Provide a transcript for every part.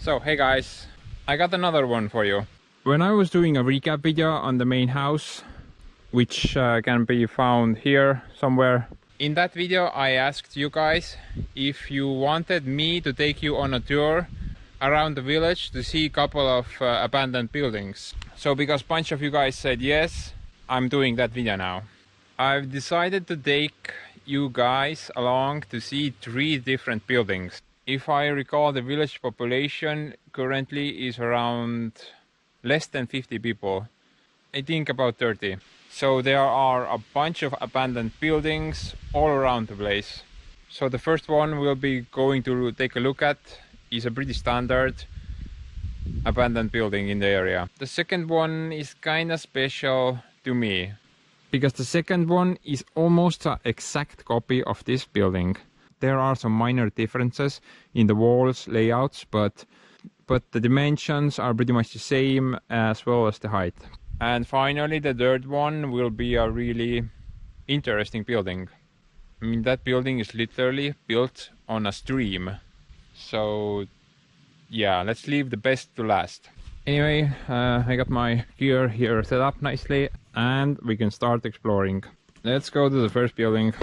So hey guys, I got another one for you. When I was doing a recap video on the main house, which can be found here somewhere, in that video I asked you guys if you wanted me to take you on a tour around the village to see a couple of abandoned buildings. So because a bunch of you guys said yes, I'm doing that video now. I've decided to take you guys along to see 3 different buildings. If I recall, the village population currently is around less than 50 people. I think about 30. So there are a bunch of abandoned buildings all around the place. So the first one we'll be going to take a look at is a pretty standard abandoned building in the area. The second one is kind of special to me, because the second one is almost an exact copy of this building. There are some minor differences in the walls layouts, but the dimensions are pretty much the same, as well as the height. And finally, the third one will be a really interesting building. I mean, that building is literally built on a stream. So yeah, let's leave the best to last. Anyway, I got my gear here set up nicely and we can start exploring. Let's go to the first building.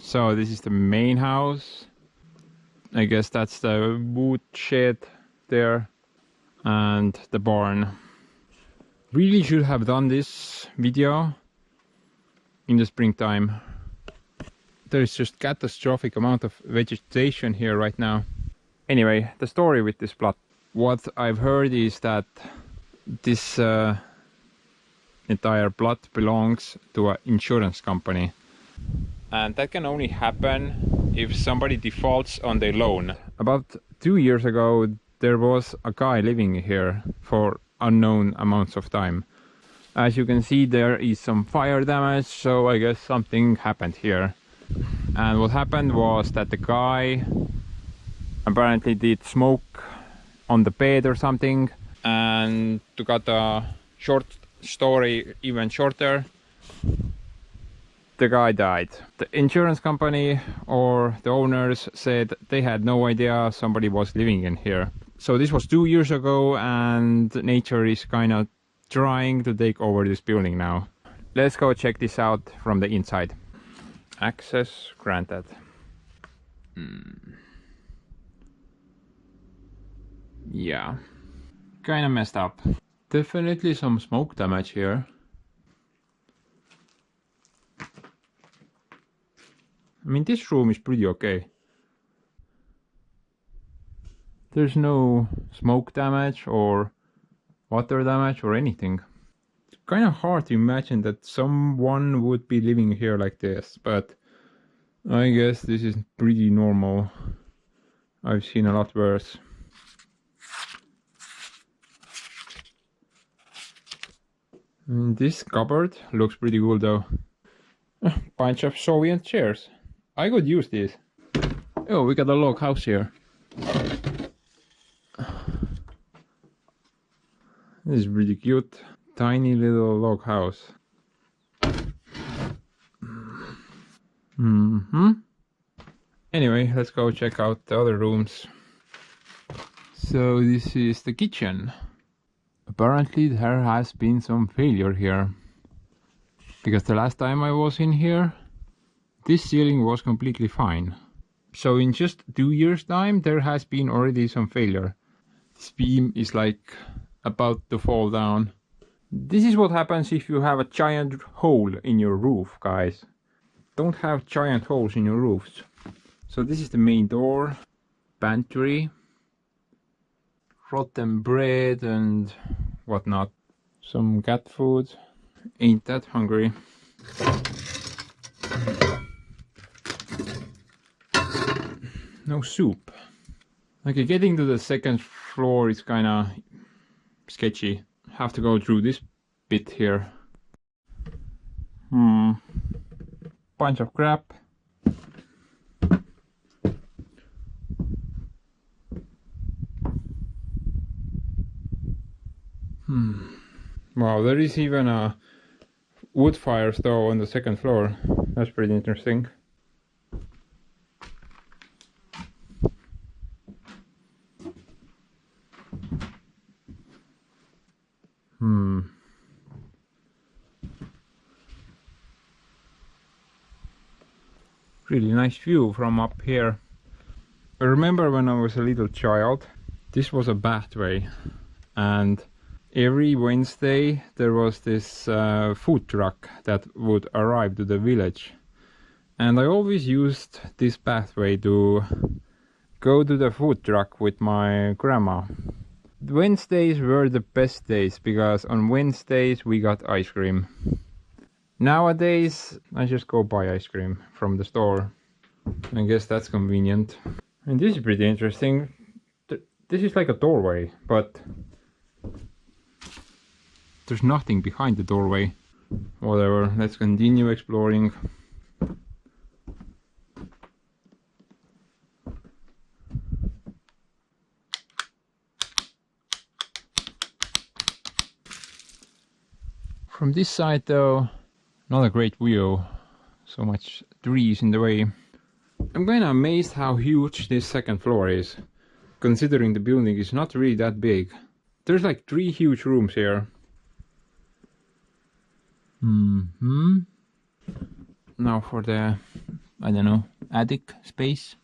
So this is the main house. I guess that's the wood shed there and the barn. Really should have done this video in the springtime. There is just catastrophic amount of vegetation here right now. Anyway, the story with this plot. What I've heard is that this entire plot belongs to an insurance company. And that can only happen if somebody defaults on their loan. About 2 years ago, there was a guy living here for unknown amounts of time. As you can see, there is some fire damage, so I guess something happened here. And what happened was that the guy apparently did smoke on the bed or something. And to cut a short story even shorter, the guy died. The insurance company or the owners said they had no idea somebody was living in here. So this was 2 years ago and nature is kind of trying to take over this building now. Let's go check this out from the inside. Access granted. Yeah, kind of messed up. Definitely some smoke damage here. I mean, this room is pretty okay. There's no smoke damage or water damage or anything. It's kind of hard to imagine that someone would be living here like this, but I guess this is pretty normal. I've seen a lot worse. And this cupboard looks pretty cool though. A bunch of Soviet chairs. I could use this. Oh, we got a log house here. This is really cute. Tiny little log house. Anyway, let's go check out the other rooms. So this is the kitchen. Apparently there has been some failure here. Because the last time I was in here, this ceiling was completely fine. So in just 2 years' time, there has been already some failure. This beam is like about to fall down. This is what happens if you have a giant hole in your roof, guys. Don't have giant holes in your roofs. So this is the main door, pantry, rotten bread and whatnot. Some cat food. Ain't that hungry. No soup. Okay, getting to the second floor is kinda sketchy. Have to go through this bit here. Bunch of crap. Wow, there is even a wood fire stove on the second floor. That's pretty interesting. Really nice view from up here. I remember when I was a little child, this was a pathway, and every Wednesday there was this food truck that would arrive to the village, and I always used this pathway to go to the food truck with my grandma. Wednesdays were the best days because on Wednesdays we got ice cream. Nowadays I just go buy ice cream from the store. I guess that's convenient. And this is pretty interesting. This is like a doorway, but there's nothing behind the doorway. Whatever, let's continue exploring. From this side though, not a great view. So much trees in the way. I'm kinda amazed how huge this second floor is, considering the building is not really that big. There's like 3 huge rooms here. Now for the, I don't know, attic space.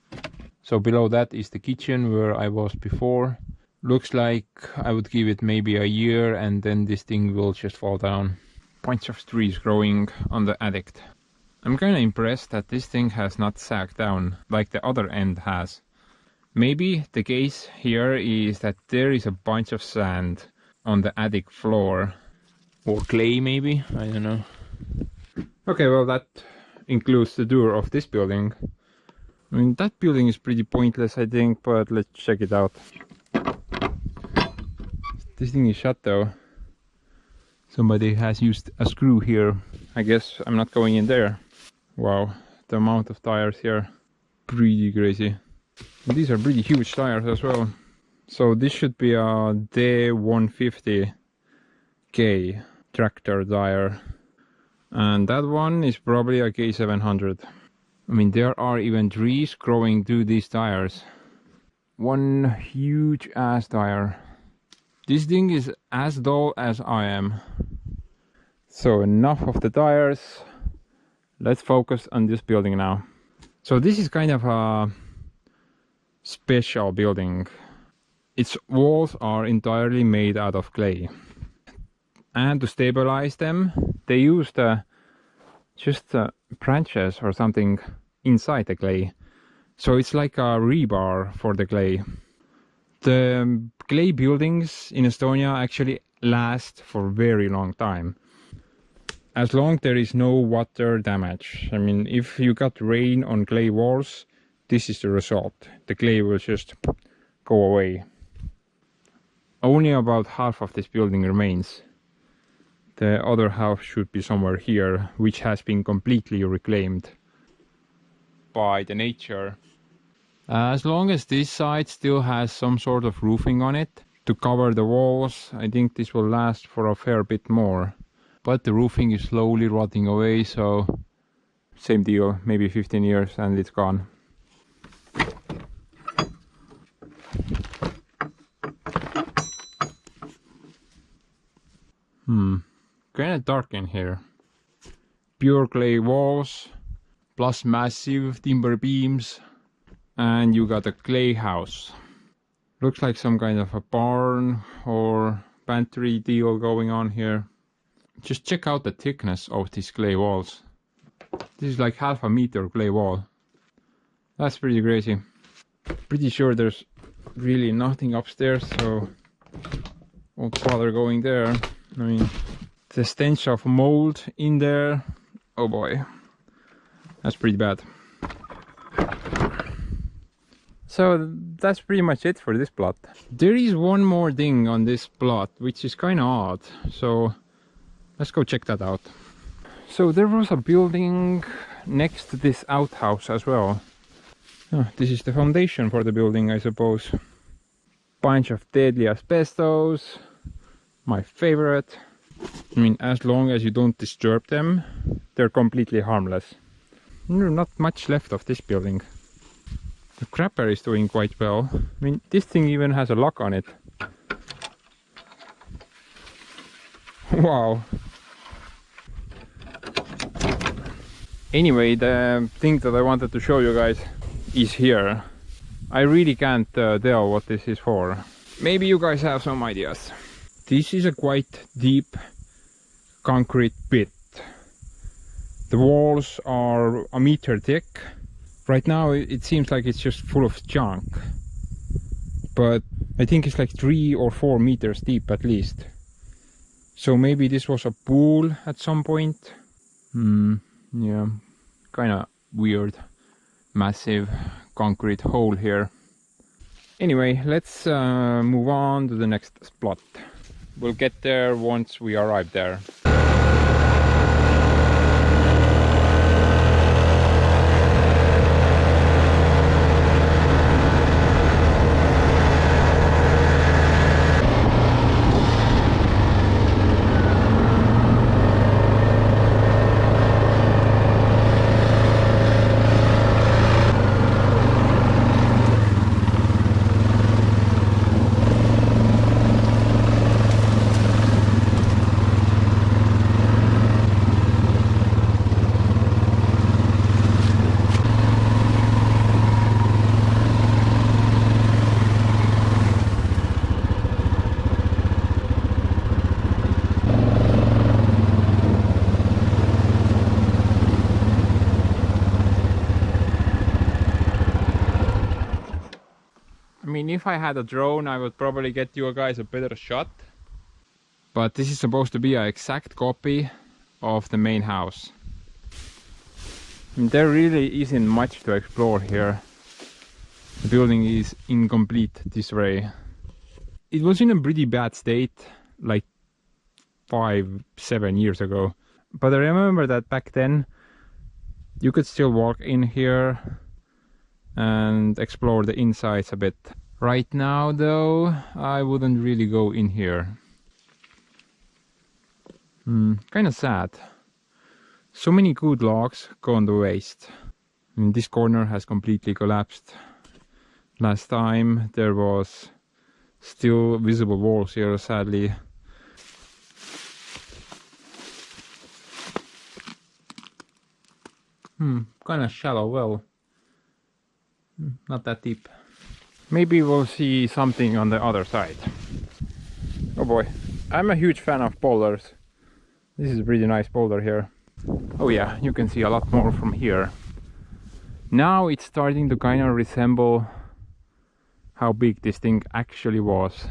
So below that is the kitchen where I was before. Looks like I would give it maybe a year and then this thing will just fall down. Bunch of trees growing on the attic. I'm kinda impressed that this thing has not sagged down like the other end has. Maybe the case here is that there is a bunch of sand on the attic floor. Or clay maybe, I don't know. Okay, well that includes the door of this building. I mean, that building is pretty pointless I think, but let's check it out. This thing is shut though. Somebody has used a screw here. I guess I'm not going in there. Wow, the amount of tires here, pretty crazy. And these are pretty huge tires as well. So this should be a D150K tractor tire. And that one is probably a K700. I mean, there are even trees growing through these tires. One huge ass tire. This thing is as dull as I am. So enough of the tires. Let's focus on this building now. So this is kind of a special building. Its walls are entirely made out of clay. And to stabilize them, they used just branches or something inside the clay. So it's like a rebar for the clay. The clay buildings in Estonia actually last for a very long time. As long there is no water damage. I mean, if you got rain on clay walls, this is the result. The clay will just go away. Only about half of this building remains. The other half should be somewhere here, which has been completely reclaimed by the nature. As long as this side still has some sort of roofing on it to cover the walls, I think this will last for a fair bit more. But the roofing is slowly rotting away, so same deal, maybe 15 years and it's gone. Kinda dark in here. Pure clay walls, plus massive timber beams, and you got a clay house. Looks like some kind of a barn or pantry deal going on here. Just check out the thickness of these clay walls. This is like half a meter clay wall. That's pretty crazy. Pretty sure there's really nothing upstairs, so won't bother going there. I mean, the stench of mold in there, oh boy, that's pretty bad. So that's pretty much it for this plot. There is one more thing on this plot which is kind of odd, so let's go check that out. So there was a building next to this outhouse as well. Oh, this is the foundation for the building, I suppose. Bunch of deadly asbestos, my favorite. I mean, as long as you don't disturb them, they're completely harmless. Not much left of this building. The crapper is doing quite well. I mean, this thing even has a lock on it. Wow. Anyway, the thing that I wanted to show you guys is here. I really can't tell what this is for. Maybe you guys have some ideas. This is a quite deep concrete pit. The walls are a meter thick. Right now it seems like it's just full of junk. But I think it's like 3 or 4 meters deep at least. So maybe this was a pool at some point. Yeah, kind of weird. Massive concrete hole here. Anyway, let's move on to the next spot. We'll get there once we arrive there. I mean, if I had a drone, I would probably get you guys a better shot. But this is supposed to be an exact copy of the main house. I mean, there really isn't much to explore here. The building is in complete disarray. It was in a pretty bad state like 5-7 years ago. But I remember that back then you could still walk in here and explore the insides a bit. Right now though, I wouldn't really go in here. Kind of sad. So many good logs gone to waste. I mean, this corner has completely collapsed. Last time there was still visible walls here, sadly. Kind of shallow well. Not that deep. Maybe we'll see something on the other side. Oh boy, I'm a huge fan of boulders. This is a pretty nice boulder here. Oh yeah, you can see a lot more from here. Now it's starting to kind of resemble how big this thing actually was.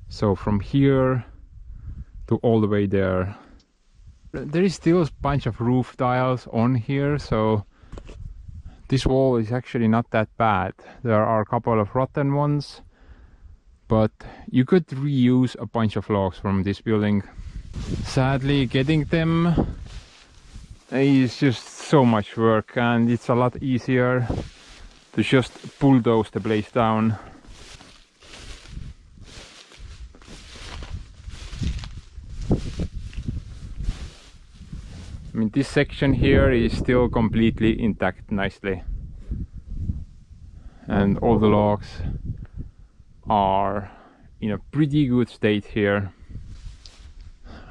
So from here to all the way there. There is still a bunch of roof tiles on here, so this wall is actually not that bad. There are a couple of rotten ones, but you could reuse a bunch of logs from this building. Sadly, getting them is just so much work, and it's a lot easier to just bulldoze the place down. I mean, this section here is still completely intact nicely. And all the logs are in a pretty good state here.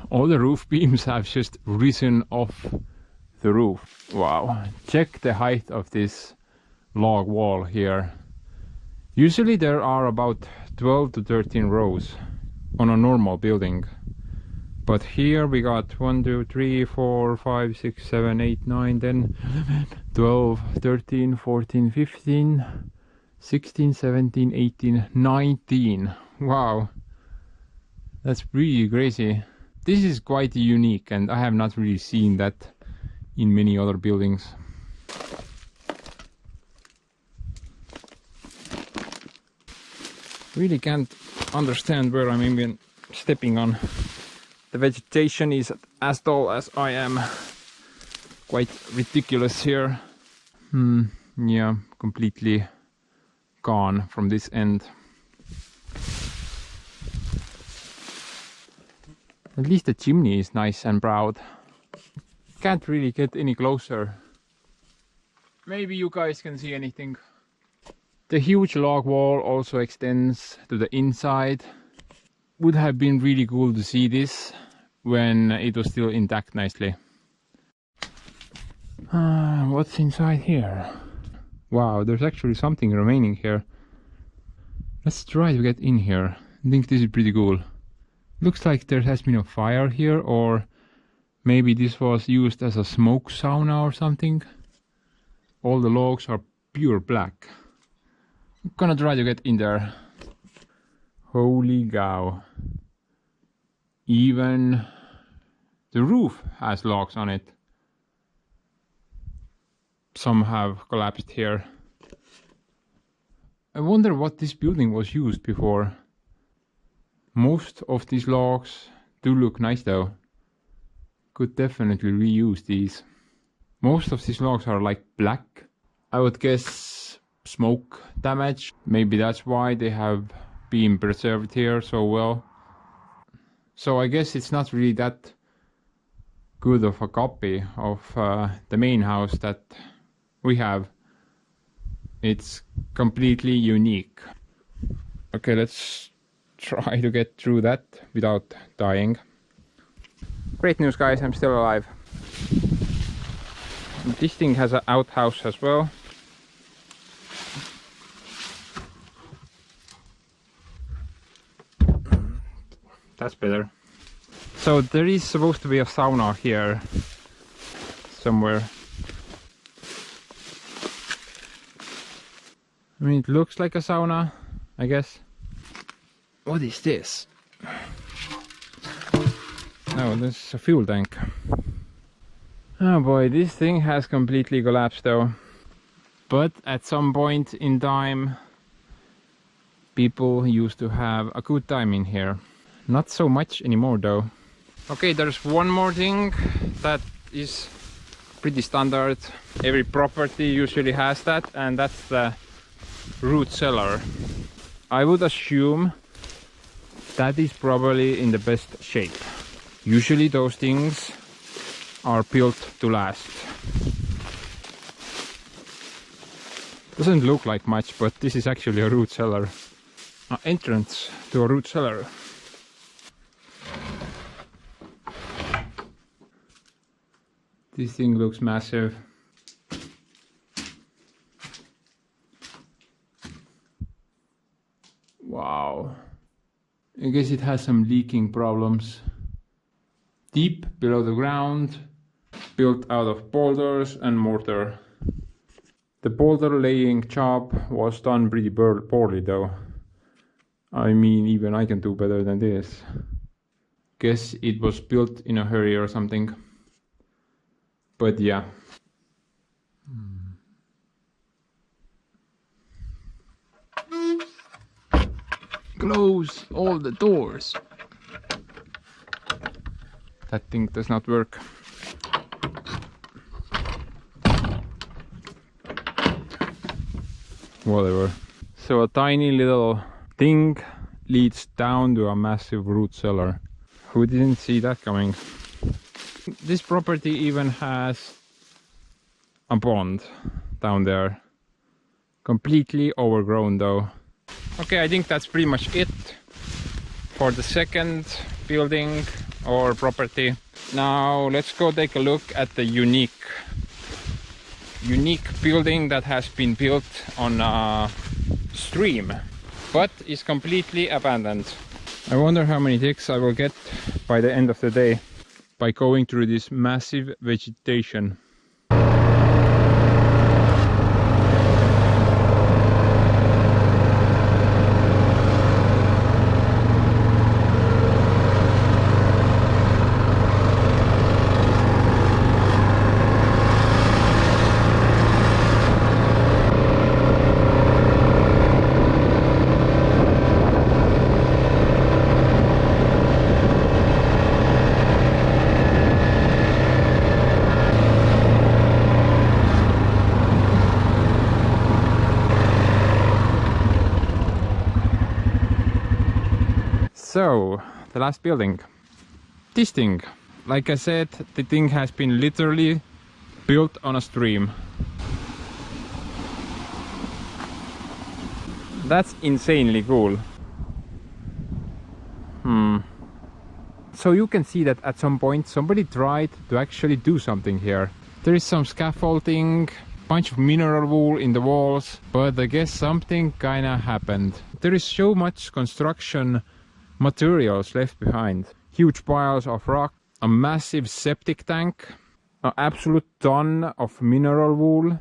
All the roof beams have just risen off the roof. Wow, check the height of this log wall here. Usually there are about 12 to 13 rows on a normal building. But here we got 1, 2, 3, 4, 5, 6, 7, 8, 9, 10, 11, 12, 13, 14, 15, 16, 17, 18, 19. Wow, that's pretty crazy. This is quite unique, and I have not really seen that in many other buildings. Really can't understand where I'm even stepping on. The vegetation is as tall as I am. Quite ridiculous here. Yeah, completely gone from this end. At least the chimney is nice and broad. Can't really get any closer. Maybe you guys can see anything. The huge log wall also extends to the inside. Would have been really cool to see this when it was still intact nicely. What's inside here? Wow, there's actually something remaining here. Let's try to get in here. I think this is pretty cool. Looks like there has been a fire here, or maybe this was used as a smoke sauna or something. All the logs are pure black. I'm gonna try to get in there. Holy cow. Even the roof has logs on it. Some have collapsed here. I wonder what this building was used before. Most of these logs do look nice though. Could definitely reuse these. Most of these logs are like black. I would guess smoke damage. Maybe that's why they have been preserved here so well. So I guess it's not really that good of a copy of the main house that we have. It's completely unique. Okay, let's try to get through that without dying. Great news, guys, I'm still alive. This thing has an outhouse as well. That's better. So there is supposed to be a sauna here somewhere. I mean, it looks like a sauna, I guess. What is this? Oh, this is a fuel tank. Oh boy, this thing has completely collapsed though. But at some point in time, people used to have a good time in here. Not so much anymore though. Okay, there's one more thing that is pretty standard. Every property usually has that, and that's the root cellar. I would assume that is probably in the best shape. Usually those things are built to last. Doesn't look like much, but this is actually a root cellar. An entrance to a root cellar. This thing looks massive. Wow. I guess it has some leaking problems. Deep below the ground, built out of boulders and mortar. The boulder laying job was done pretty poorly though. I mean, even I can do better than this. Guess it was built in a hurry or something. But yeah. Close all the doors. That thing does not work. Whatever. So a tiny little thing leads down to a massive root cellar. Who didn't see that coming? This property even has a pond down there. Completely overgrown though. Okay, I think that's pretty much it for the second building or property. Now let's go take a look at the unique building that has been built on a stream but is completely abandoned. I wonder how many ticks I will get by the end of the day by going through this massive vegetation. So, the last building. This thing. Like I said, the thing has been literally built on a stream. That's insanely cool. So you can see that at some point somebody tried to actually do something here. There is some scaffolding, bunch of mineral wool in the walls, but I guess something kinda happened. There is so much construction materials left behind. Huge piles of rock, a massive septic tank, an absolute ton of mineral wool.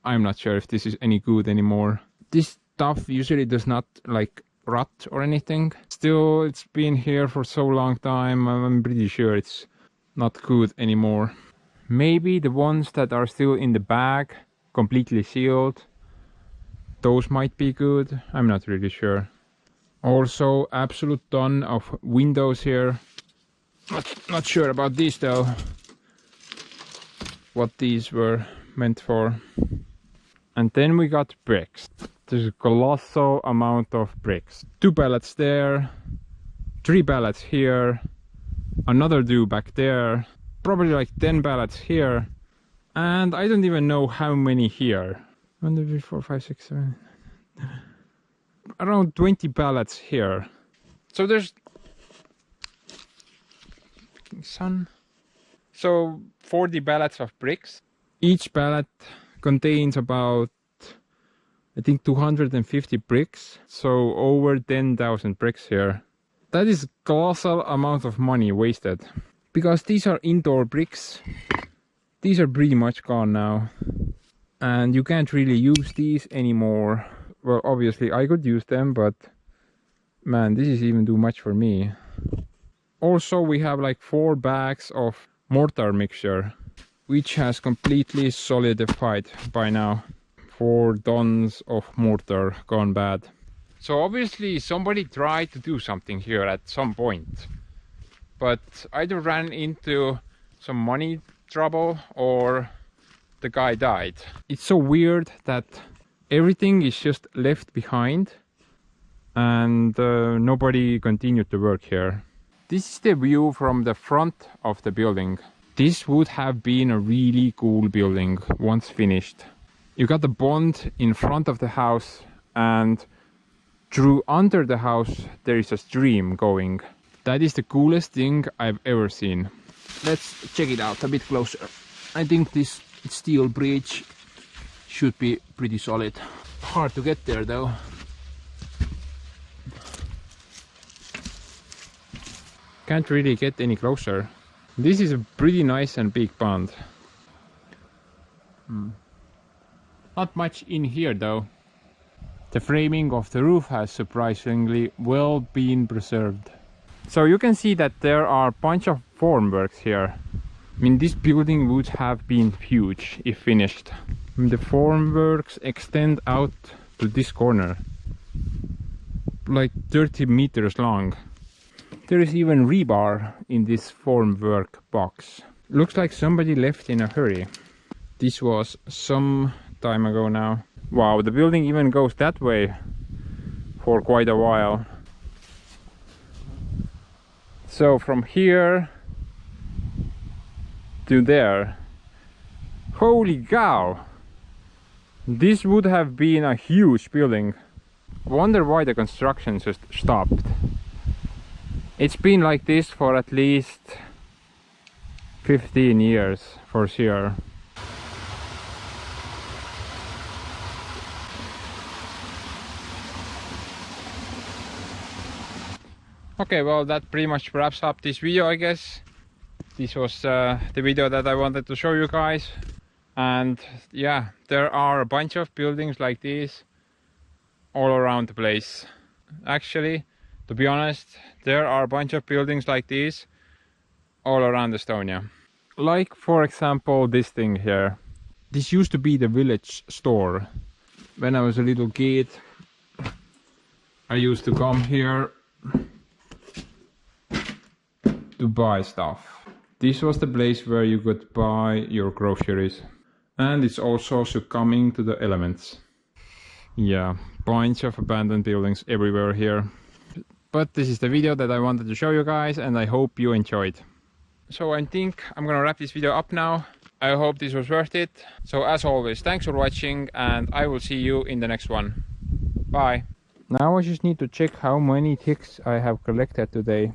I'm not sure if this is any good anymore. This stuff usually does not like rot or anything. Still, it's been here for so long time, I'm pretty sure it's not good anymore. Maybe the ones that are still in the bag, completely sealed, those might be good. I'm not really sure. Also, absolute ton of windows here. Not sure about these though. What these were meant for. And then we got bricks. There's a colossal amount of bricks. 2 pallets there, 3 pallets here, another 2 back there, probably like 10 pallets here, and I don't even know how many here. 1, 2, 3, 4, 5, 6, 7. Around 20 pallets here. So there's So 40 pallets of bricks. Each pallet contains about, I think, 250 bricks, so over 10,000 bricks here. That is a colossal amount of money wasted. Because these are indoor bricks, these are pretty much gone now. And you can't really use these anymore. Well, obviously I could use them, but man, this is even too much for me. Also, we have like 4 bags of mortar mixture, which has completely solidified by now. 4 tons of mortar gone bad. So obviously somebody tried to do something here at some point, but either ran into some money trouble or the guy died. It's so weird that everything is just left behind and nobody continued to work here. This is the view from the front of the building. This would have been a really cool building once finished. You got the pond in front of the house, and through under the house there is a stream going. That is the coolest thing I've ever seen. Let's check it out a bit closer. I think this steel bridge should be pretty solid. Hard to get there though. Can't really get any closer. This is a pretty nice and big pond. Not much in here though. The framing of the roof has surprisingly well been preserved. So you can see that there are a bunch of formworks here. I mean, this building would have been huge if finished. The formworks extend out to this corner, like 30 meters long. There is even rebar in this formwork box. Looks like somebody left in a hurry. This was some time ago now. Wow, the building even goes that way for quite a while. So from here to there. Holy cow! This would have been a huge building. Wonder why the construction just stopped. It's been like this for at least 15 years for sure. Okay, well, that pretty much wraps up this video, I guess. This was the video that I wanted to show you guys. And yeah, there are a bunch of buildings like this all around the place. Actually, to be honest, there are a bunch of buildings like this all around Estonia. Like, for example, this thing here. This used to be the village store. When I was a little kid, I used to come here to buy stuff. This was the place where you could buy your groceries. And it's also succumbing to the elements. Yeah, bunch of abandoned buildings everywhere here. But this is the video that I wanted to show you guys, and I hope you enjoyed. So I think I'm gonna wrap this video up now. I hope this was worth it. So as always, thanks for watching, and I will see you in the next one. Bye. Now I just need to check how many ticks I have collected today.